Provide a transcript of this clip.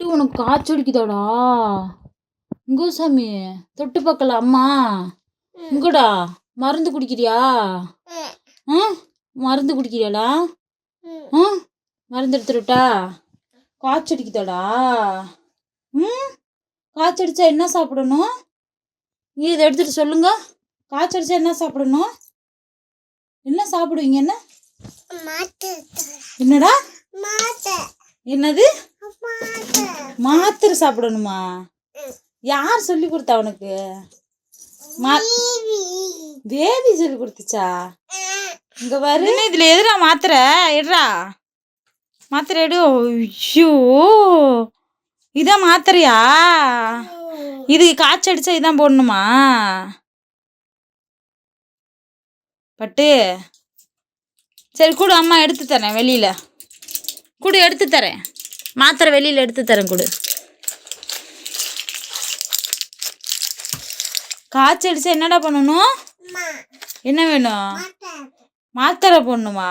உனக்கு காய்ச்சல் அடிக்குதாடா? இங்கோ சாமி, தொட்டு பார்க்கல அம்மா. இங்கடா மருந்து குடிக்கிறியா? மருந்து குடிக்கிறியாடா? மருந்து எடுத்துருட்டா? காய்ச்சல் அடிக்குதாடா? காய்ச்சல் அடிச்சா என்ன சாப்பிடணும்? இதை எடுத்துட்டு சொல்லுங்க. காய்ச்சல் அடிச்சா என்ன சாப்பிடணும்? என்ன சாப்பிடுவீங்க? என்னடா? என்னது? மாத்திரை சாப்பிடணுமா? யார் சொல்லி கொடுத்தா உனக்கு? பேபி சொல்லி கொடுத்துச்சா? இங்க பாரு, இதுல எதுடா மாத்திரை? எடுறா மாத்திரை எடு. ஐயோ, இதான் மாத்திரையா? இது காய்ச்சல் அடிச்சா இதான் போடணுமா? பட்டு சரி கொடு, அம்மா எடுத்து தரேன். வெளியில கொடு, எடுத்து தரேன். மாத்திரை வெளியில எடுத்து தரேன், கொடு. காய்ச்சல் அடிச்சா என்னடா பண்ணணும்? என்ன வேணும்? மாத்திரை போடணுமா?